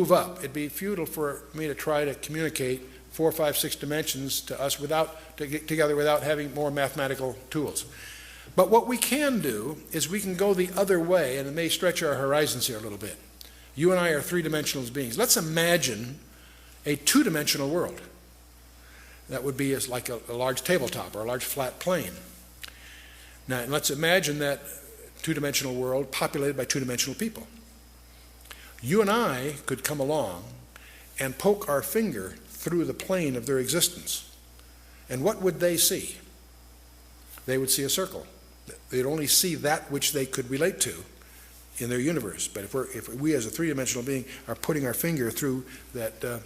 move up. It'd be futile for me to try to communicate 4, 5, 6 dimensions to us to get together without having more mathematical tools. But what we can do is we can go the other way, and it may stretch our horizons here a little bit. You and I are three-dimensional beings. Let's imagine a two-dimensional world. That would be like a large tabletop or a large flat plane. Now, let's imagine that two-dimensional world populated by two-dimensional people. You and I could come along and poke our finger through the plane of their existence. And what would they see? They would see a circle. They'd only see that which they could relate to in their universe. But if we as a three-dimensional being are putting our finger through that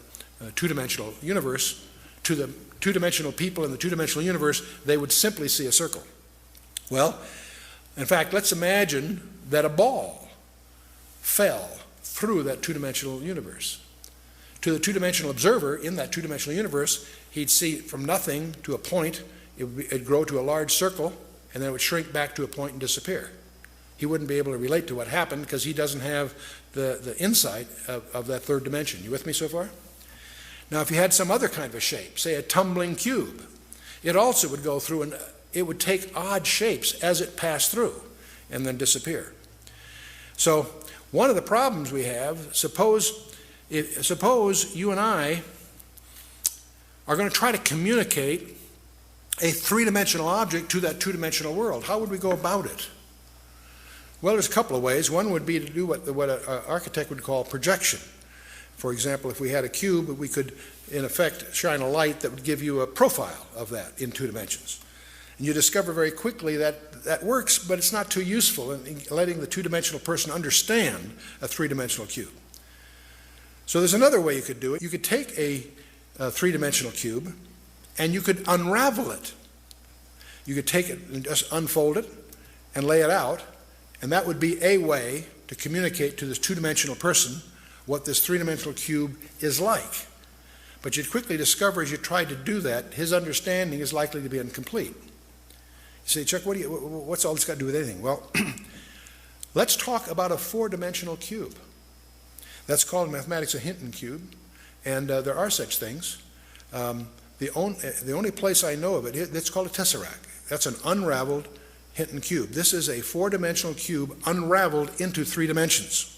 two-dimensional universe to the two-dimensional people in the two-dimensional universe, they would simply see a circle. Well, in fact, let's imagine that a ball fell through that two-dimensional universe. To the two-dimensional observer in that two-dimensional universe, he'd see from nothing to a point. It'd grow to a large circle, and then it would shrink back to a point and disappear. He wouldn't be able to relate to what happened because he doesn't have the insight of that third dimension. You with me so far? Now, if you had some other kind of a shape, say a tumbling cube, it also would go through and it would take odd shapes as it passed through and then disappear. So one of the problems we have, suppose you and I are going to try to communicate a three-dimensional object to that two-dimensional world. How would we go about it? Well, there's a couple of ways. One would be to do what an architect would call projection. For example, if we had a cube, we could, in effect, shine a light that would give you a profile of that in 2 dimensions. And you discover very quickly that that works, but it's not too useful in letting the two-dimensional person understand a three-dimensional cube. So there's another way you could do it. You could take a three-dimensional cube and you could unravel it. You could take it and just unfold it and lay it out, and that would be a way to communicate to this two-dimensional person what this three-dimensional cube is like. But you'd quickly discover as you tried to do that, his understanding is likely to be incomplete. You say, Chuck, what's all this got to do with anything? Well, let's talk about a 4-dimensional cube. That's called in mathematics a Hinton cube, and there are such things. The only place I know of it, it's called a tesseract. That's an unraveled Hinton cube. This is a 4-dimensional cube unraveled into 3 dimensions.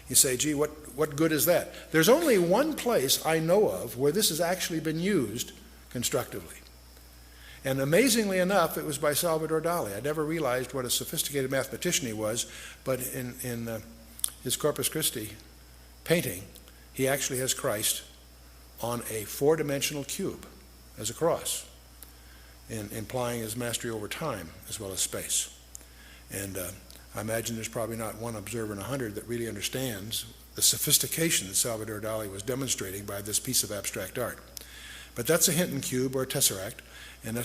You say, gee, what good is that? There's only one place I know of where this has actually been used constructively. And amazingly enough, it was by Salvador Dali. I never realized what a sophisticated mathematician he was, but in his Corpus Christi painting, he actually has Christ on a 4-dimensional cube as a cross, implying his mastery over time as well as space. And I imagine there's probably not one observer in 100 that really understands the sophistication that Salvador Dali was demonstrating by this piece of abstract art. But that's a Hinton cube or a tesseract, and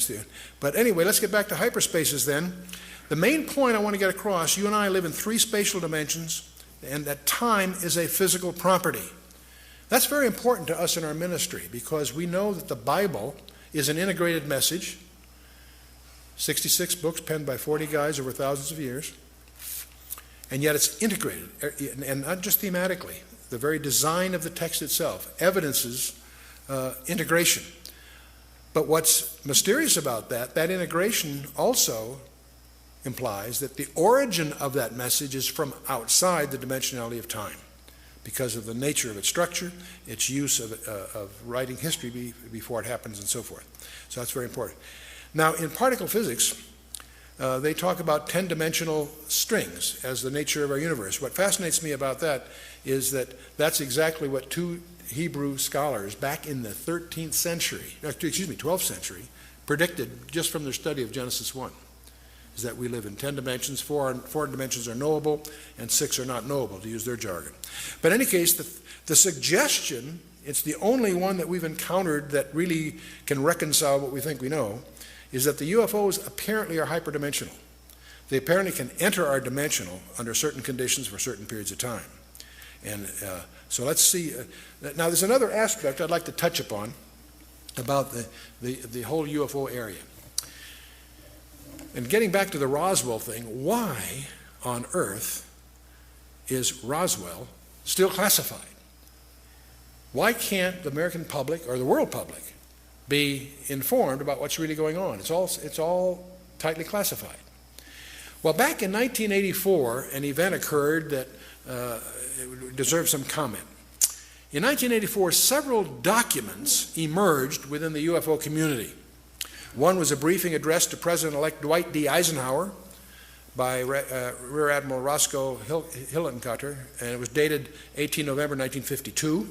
but anyway, let's get back to hyperspaces then. The main point I want to get across, you and I live in 3 spatial dimensions, and that time is a physical property. That's very important to us in our ministry because we know that the Bible is an integrated message, 66 books penned by 40 guys over thousands of years, and yet it's integrated, and not just thematically. The very design of the text itself evidences integration. But what's mysterious about that integration also implies that the origin of that message is from outside the dimensionality of time because of the nature of its structure, its use of writing history before it happens and so forth. So that's very important. Now, in particle physics, they talk about 10-dimensional strings as the nature of our universe. What fascinates me about that is that that's exactly what 2 Hebrew scholars back in the 12th century, predicted just from their study of Genesis 1, is that we live in 10 dimensions, 4 dimensions are knowable, and 6 are not knowable, to use their jargon. But in any case, the suggestion, it's the only one that we've encountered that really can reconcile what we think we know, is that the UFOs apparently are hyperdimensional. They apparently can enter our dimensional under certain conditions for certain periods of time. And so let's see. Now there's another aspect I'd like to touch upon about the whole UFO area. And getting back to the Roswell thing, why on earth is Roswell still classified? Why can't the American public or the world public be informed about what's really going on? It's all tightly classified. Well, back in 1984, an event occurred that deserves some comment. In 1984, several documents emerged within the UFO community. One was a briefing addressed to President-elect Dwight D. Eisenhower by Rear Admiral Roscoe Hillenkotter, and it was dated 18 November 1952.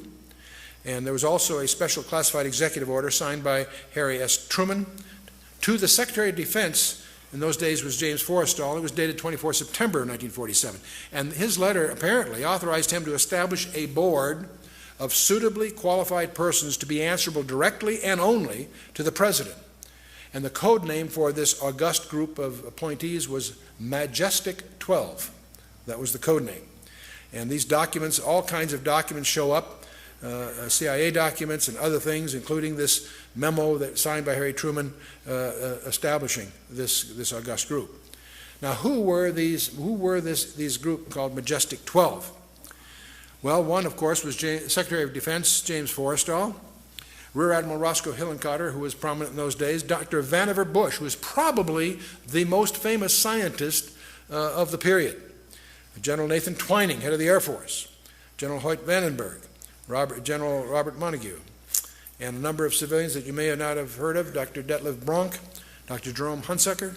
And there was also a special classified executive order signed by Harry S. Truman to the Secretary of Defense. In those days was James Forrestal. It was dated 24 September 1947. And his letter apparently authorized him to establish a board of suitably qualified persons to be answerable directly and only to the President. And the code name for this august group of appointees was Majestic 12. That was the code name. And these documents, all kinds of documents show up, CIA documents and other things, including this memo that signed by Harry Truman establishing this august group. Now, who were these group called Majestic 12? Well, one, of course, was Secretary of Defense James Forrestal, Rear Admiral Roscoe Hillenkotter, who was prominent in those days, Dr. Vanver Bush, who was probably the most famous scientist of the period, General Nathan Twining, head of the Air Force, General Hoyt Vandenberg, General Robert Montague, and a number of civilians that you may not have heard of, Dr. Detlev Bronk, Dr. Jerome Hunsaker,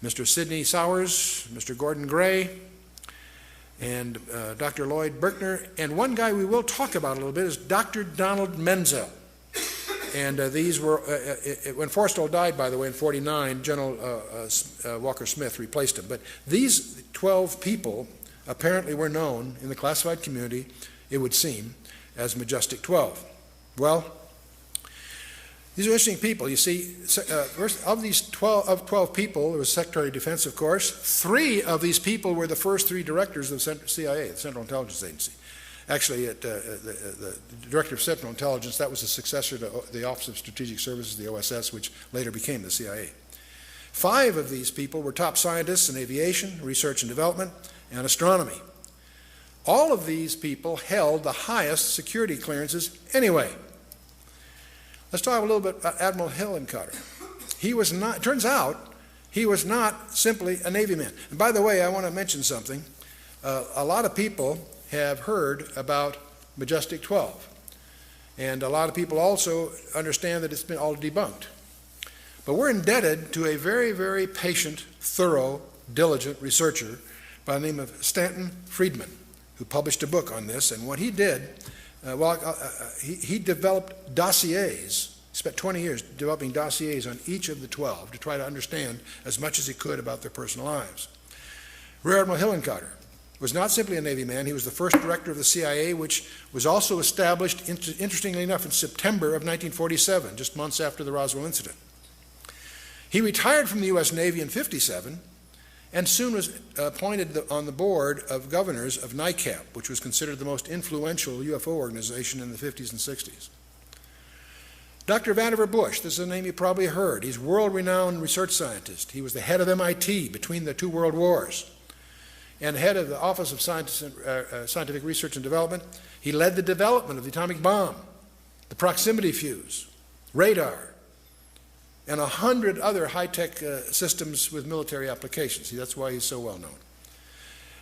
Mr. Sidney Sowers, Mr. Gordon Gray, and Dr. Lloyd Berkner, and one guy we will talk about a little bit is Dr. Donald Menzel. And these were, when Forrestal died, by the way, in 1949, General Walker Smith replaced him. But these 12 people apparently were known in the classified community, it would seem, as Majestic 12. Well, these are interesting people. You see, of these 12 people, there was Secretary of Defense, of course. 3 of these people were the first 3 directors of the CIA, the Central Intelligence Agency. Actually, the Director of Central Intelligence, that was the successor to the Office of Strategic Services, the OSS, which later became the CIA. 5 of these people were top scientists in aviation, research and development, and astronomy. All of these people held the highest security clearances anyway. Let's talk a little bit about Admiral Hillenkotter. He was not, turns out, he was not simply a Navy man. And by the way, I want to mention something. A lot of people have heard about Majestic 12. And a lot of people also understand that it's been all debunked. But we're indebted to a very, very patient, thorough, diligent researcher by the name of Stanton Friedman, who published a book on this. And what he did, he developed dossiers, spent 20 years developing dossiers on each of the 12 to try to understand as much as he could about their personal lives. Rear Admiral Hillenkotter was not simply a Navy man. He was the first director of the CIA, which was also established, interestingly enough, in September of 1947, just months after the Roswell incident. He retired from the U.S. Navy in 1957 and soon was appointed on the board of governors of NICAP, which was considered the most influential UFO organization in the 50s and 60s. Dr. Vanver Bush, this is a name you probably heard. He's a world-renowned research scientist. He was the head of MIT between the 2 world wars and head of the Office of Scientific Research and Development. He led the development of the atomic bomb, the proximity fuse, radar, and 100 other high-tech systems with military applications. See, that's why he's so well known.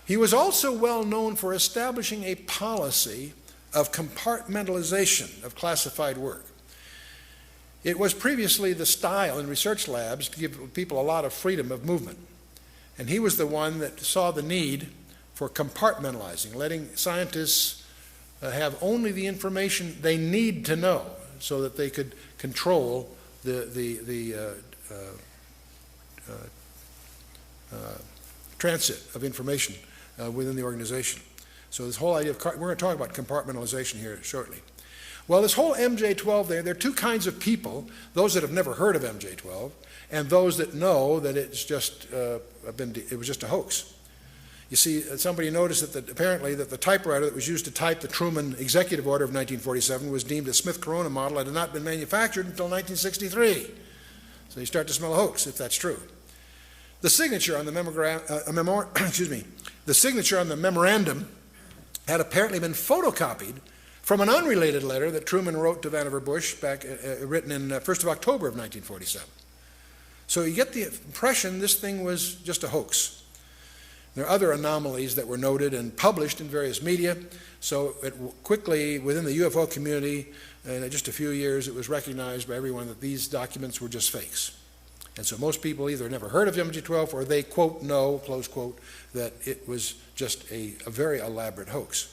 He was also well known for establishing a policy of compartmentalization of classified work. It was previously the style in research labs to give people a lot of freedom of movement. And he was the one that saw the need for compartmentalizing, letting scientists have only the information they need to know so that they could control the transit of information within the organization. So this whole idea of, we're going to talk about compartmentalization here shortly. Well, this whole MJ-12 there are 2 kinds of people, those that have never heard of MJ-12 and those that know that it was just a hoax. You see, somebody noticed that apparently that the typewriter that was used to type the Truman Executive Order of 1947 was deemed a Smith Corona model and had not been manufactured until 1963. So you start to smell a hoax if that's true. The signature on the the signature on the memorandum had apparently been photocopied from an unrelated letter that Truman wrote to Vanver Bush written in 1st of October of 1947. So you get the impression this thing was just a hoax. There are other anomalies that were noted and published in various media, so it quickly, within the UFO community, in just a few years, it was recognized by everyone that these documents were just fakes. And so most people either never heard of MG-12 or they, quote, know, close quote, that it was just a very elaborate hoax.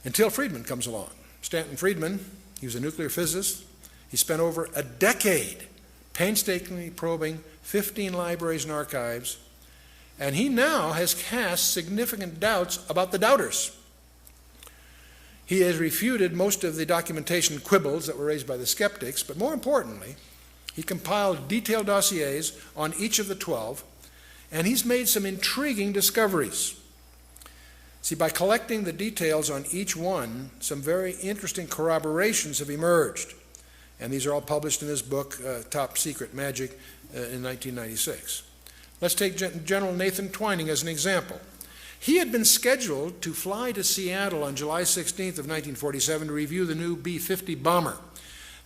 Until Friedman comes along. Stanton Friedman, he was a nuclear physicist. He spent over a decade painstakingly probing 15 libraries and archives, and he now has cast significant doubts about the doubters. He has refuted most of the documentation quibbles that were raised by the skeptics, but more importantly, he compiled detailed dossiers on each of the 12, and he's made some intriguing discoveries. See, by collecting the details on each one, some very interesting corroborations have emerged. And these are all published in this book, Top Secret Magic, in 1996. Let's take General Nathan Twining as an example. He had been scheduled to fly to Seattle on July 16th of 1947 to review the new B-50 bomber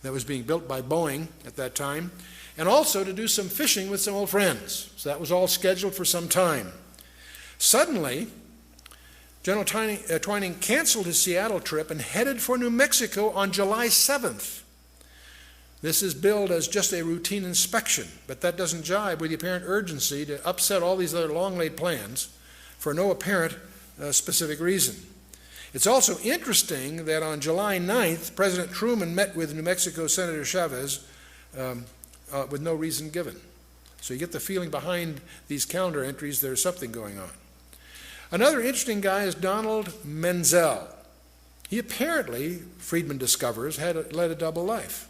that was being built by Boeing at that time, and also to do some fishing with some old friends. So that was all scheduled for some time. Suddenly, General Twining canceled his Seattle trip and headed for New Mexico on July 7th. This is billed as just a routine inspection, but that doesn't jibe with the apparent urgency to upset all these other long-laid plans for no apparent specific reason. It's also interesting that on July 9th, President Truman met with New Mexico Senator Chavez with no reason given. So you get the feeling behind these calendar entries there's something going on. Another interesting guy is Donald Menzel. He apparently, Friedman discovers, led a double life.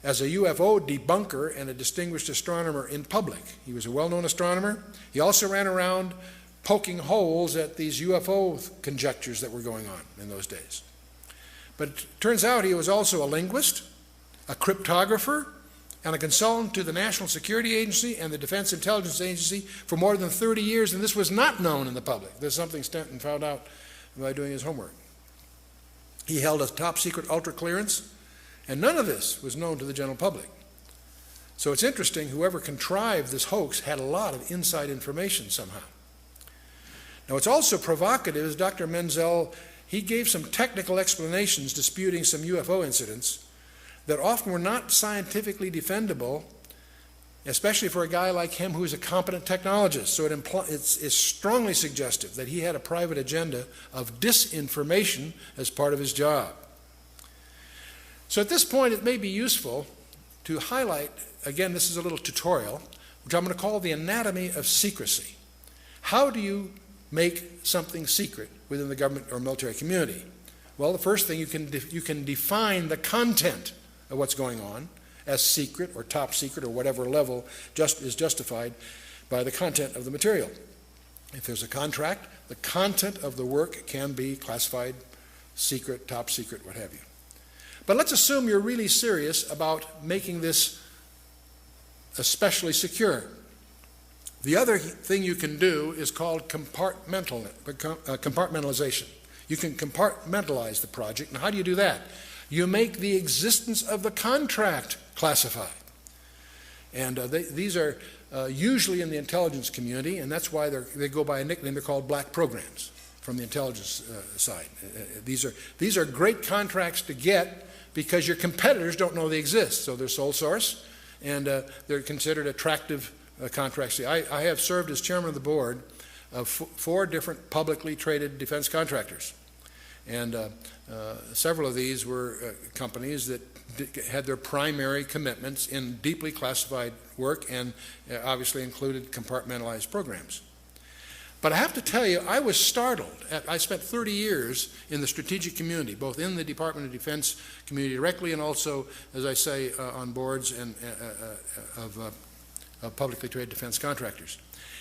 As a UFO debunker and a distinguished astronomer in public. He was a well-known astronomer. He also ran around poking holes at these UFO conjectures that were going on in those days. But it turns out he was also a linguist, a cryptographer, and a consultant to the National Security Agency and the Defense Intelligence Agency for more than 30 years, and this was not known in the public. This is something Stanton found out by doing his homework. He held a top-secret ultra-clearance, and none of this was known to the general public. So it's interesting, whoever contrived this hoax had a lot of inside information somehow. Now what's also provocative is Dr. Menzel, he gave some technical explanations disputing some UFO incidents that often were not scientifically defendable, especially for a guy like him who's a competent technologist. So it's strongly suggestive that he had a private agenda of disinformation as part of his job. So at this point, it may be useful to highlight, again, this is a little tutorial, which I'm going to call the anatomy of secrecy. How do you make something secret within the government or military community? Well, the first thing, you can define the content of what's going on as secret or top secret or whatever level is justified by the content of the material. If there's a contract, the content of the work can be classified secret, top secret, what have you. But let's assume you're really serious about making this especially secure. The other thing you can do is called compartmentalization. You can compartmentalize the project. Now, how do you do that? You make the existence of the contract classified. And these are usually in the intelligence community, and that's why they go by a nickname. They're called black programs from the intelligence side. These are great contracts to get because your competitors don't know they exist. So they're sole source, and they're considered attractive contracts. See, I have served as chairman of the board of 4 different publicly traded defense contractors. And several of these were companies that had their primary commitments in deeply classified work and obviously included compartmentalized programs. But I have to tell you, I was startled. I spent 30 years in the strategic community, both in the Department of Defense community directly and also, as I say, on boards and of publicly traded defense contractors.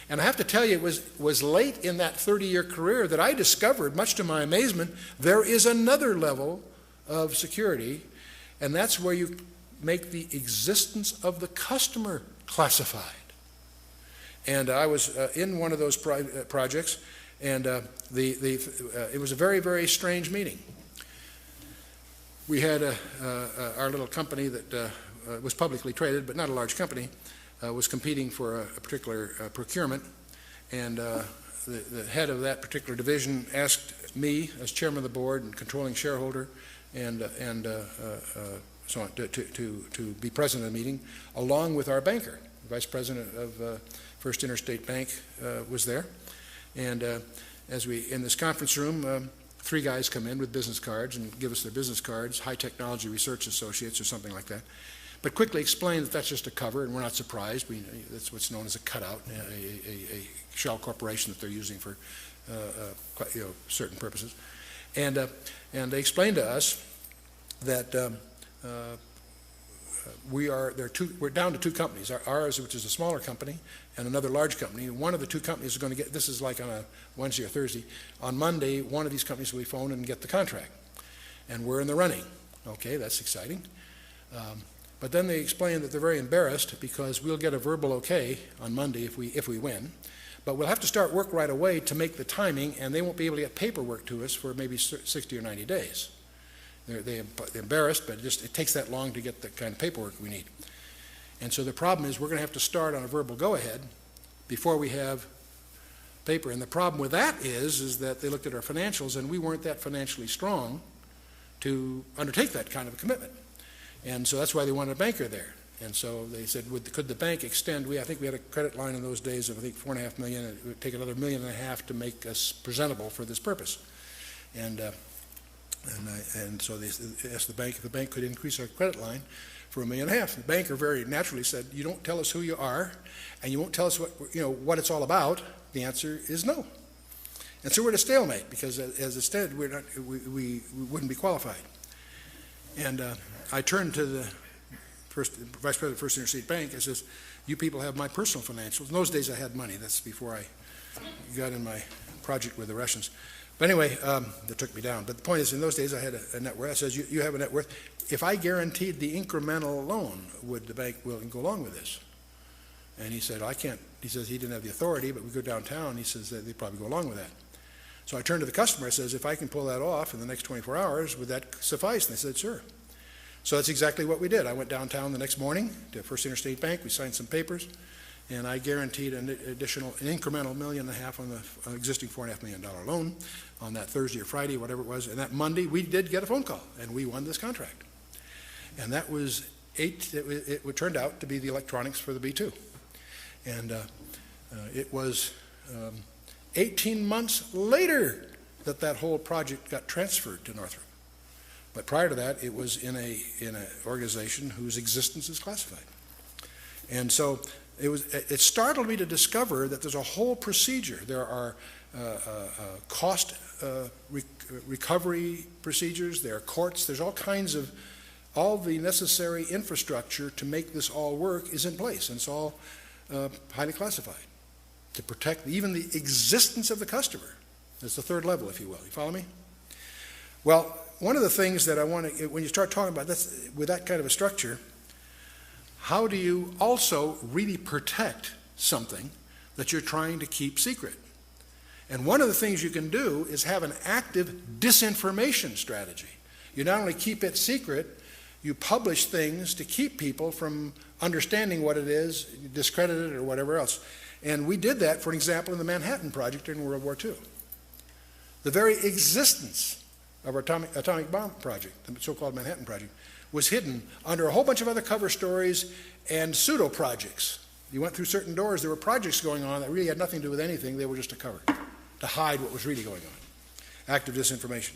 And I have to tell you, it was late in that 30-year career that I discovered, much to my amazement, there is another level of security, and that's where you make the existence of the customer classified. And I was in one of those projects, and it was a very, very strange meeting. we had our little company that was publicly traded, but not a large company, was competing for a particular procurement, and the head of that particular division asked me, as chairman of the board and controlling shareholder, and so on, to be present at the meeting, along with our banker. The vice president of First Interstate Bank was there, and as we in this conference room, 3 guys come in with business cards and give us their business cards, High Technology Research Associates or something like that, but quickly explain that that's just a cover, and we're not surprised. That's what's known as a cutout, a shell corporation that they're using for certain purposes. And they explained to us that we're down to 2 companies. Ours, which is a smaller company, and another large company. One of the 2 companies is going to get, this is like on a Wednesday or Thursday, on Monday, one of these companies will phone and get the contract. And we're in the running. Okay, that's exciting. But then they explain that they're very embarrassed because we'll get a verbal okay on Monday if we win. But we'll have to start work right away to make the timing, and they won't be able to get paperwork to us for maybe 60 or 90 days. They're embarrassed, but it takes that long to get the kind of paperwork we need. And so the problem is we're going to have to start on a verbal go-ahead before we have paper. And the problem with that is that they looked at our financials, and we weren't that financially strong to undertake that kind of a commitment. And so that's why they wanted a banker there. And so they said, could the bank extend? I think we had a credit line in those days of, I think, $4.5 million. It would take another $1.5 million to make us presentable for this purpose. And so they asked the bank if the bank could increase our credit line for $1.5 million. The banker very naturally said, "You don't tell us who you are, and you won't tell us what it's all about." The answer is no. And so we're at a stalemate because, as it said, we wouldn't be qualified. And I turned to the vice president of First Interstate Bank and says, "You people have my personal financials." In those days, I had money. That's before I got in my project with the Russians. But anyway, that took me down. But the point is, in those days, I had a net worth. I says, you have a net worth. If I guaranteed the incremental loan, would the bank willing to go along with this? And he said, I can't. He says he didn't have the authority, but we go downtown. He says that they'd probably go along with that. So I turned to the customer. I says, if I can pull that off in the next 24 hours, would that suffice? And they said, sure. So that's exactly what we did. I went downtown the next morning to First Interstate Bank. We signed some papers, and I guaranteed an incremental $1.5 million on the existing $4.5 million loan on that Thursday or Friday, whatever it was. And that Monday, we did get a phone call, and we won this contract. And that was it turned out to be the electronics for the B-2. And it was 18 months later that whole project got transferred to Northrop. But prior to that, it was in an organization whose existence is classified. And so it startled me to discover that there's a whole procedure. There are cost recovery procedures, there are courts, there's all the necessary infrastructure to make this all work is in place, and it's all highly classified to protect even the existence of the customer. That's the third level, if you will. You follow me? Well, one of the things that I want to, when you start talking about this, with that kind of a structure, how do you also really protect something that you're trying to keep secret? And one of the things you can do is have an active disinformation strategy. You not only keep it secret, you publish things to keep people from understanding what it is, discredit it, or whatever else. And we did that, for example, in the Manhattan Project during World War II. The very existence of our atomic bomb project, the so-called Manhattan Project, was hidden under a whole bunch of other cover stories and pseudo-projects. You went through certain doors, there were projects going on that really had nothing to do with anything, they were just a cover, to hide what was really going on. Active disinformation.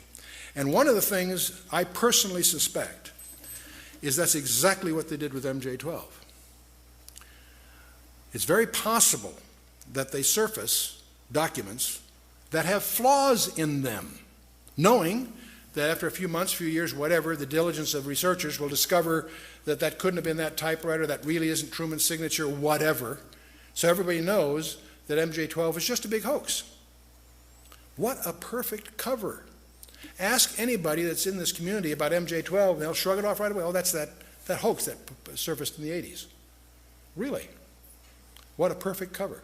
And one of the things I personally suspect is that's exactly what they did with MJ-12. It's very possible that they surface documents that have flaws in them, knowing that after a few months, few years, whatever, the diligence of researchers will discover that that couldn't have been that typewriter, that really isn't Truman's signature, whatever. So everybody knows that MJ-12 is just a big hoax. What a perfect cover. Ask anybody that's in this community about MJ-12, and they'll shrug it off right away. Oh, that's that hoax that surfaced in the 80s. Really? What a perfect cover.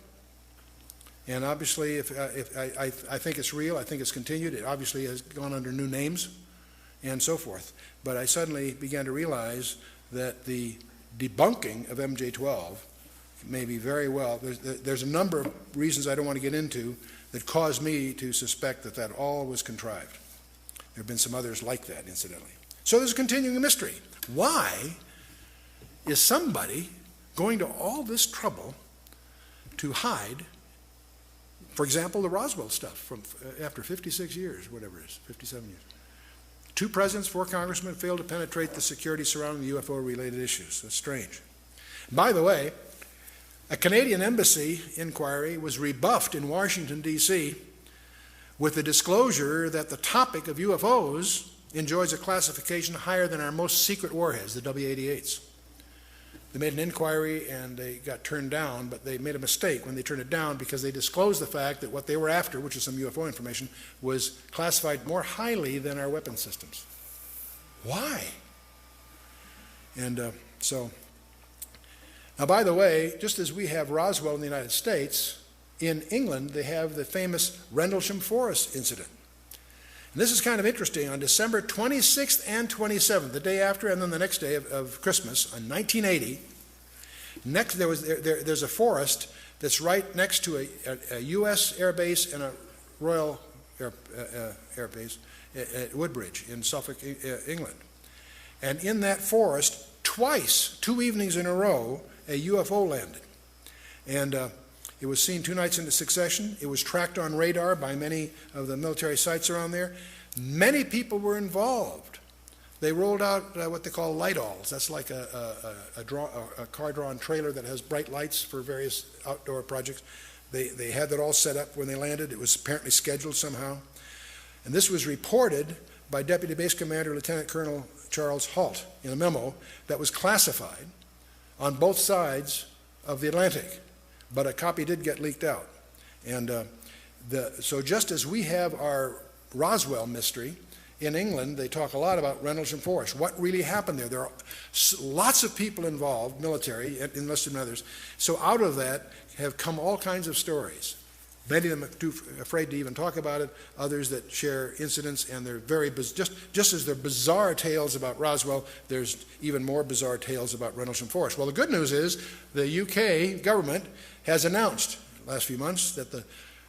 And obviously, if I think it's real, I think it's continued. It obviously has gone under new names. and so forth. But I suddenly began to realize that the debunking of MJ-12 may be very well, there's a number of reasons I don't want to get into that caused me to suspect that that all was contrived. There have been some others like that, incidentally. So there's a continuing mystery. Why is somebody going to all this trouble to hide, for example, the Roswell stuff from after 56 years, whatever it is, 57 years? 2 presidents, 4 congressmen failed to penetrate the security surrounding the UFO-related issues. That's strange. By the way, a Canadian embassy inquiry was rebuffed in Washington, D.C. with the disclosure that the topic of UFOs enjoys a classification higher than our most secret warheads, the W-88s. They made an inquiry and they got turned down, but they made a mistake when they turned it down because they disclosed the fact that what they were after, which is some UFO information, was classified more highly than our weapon systems. Why? And now, by the way, just as we have Roswell in the United States, in England they have the famous Rendelsham Forest incident. And this is kind of interesting. On December 26th and 27th, the day after and then the next day of Christmas, in 1980, there's a forest that's right next to a U.S. air base and a Royal Air Base at Woodbridge in Suffolk, England. And in that forest, twice, 2 evenings in a row, a UFO landed. And it was seen 2 nights in succession. It was tracked on radar by many of the military sites around there. Many people were involved. They rolled out what they call light-alls. That's like a car-drawn trailer that has bright lights for various outdoor projects. They had that all set up when they landed. It was apparently scheduled somehow. And this was reported by Deputy Base Commander Lieutenant Colonel Charles Halt in a memo that was classified on both sides of the Atlantic. But a copy did get leaked out. And so just as we have our Roswell mystery, in England they talk a lot about Rendlesham Forest. What really happened there? There are lots of people involved, military, enlisted and others. So out of that have come all kinds of stories. Many of them are too afraid to even talk about it, others that share incidents, and they're very, just as there are bizarre tales about Roswell, there's even more bizarre tales about Rendlesham Forest. Well, the good news is the UK government has announced last few months that the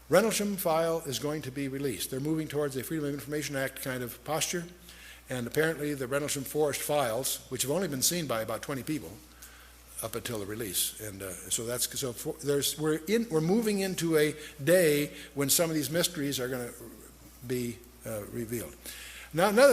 Rendlesham file is going to be released. They're moving towards a Freedom of Information Act kind of posture, and apparently the Rendlesham Forest files, which have only been seen by about 20 people, up until the release, and we're moving into a day when some of these mysteries are going to be revealed. Now, another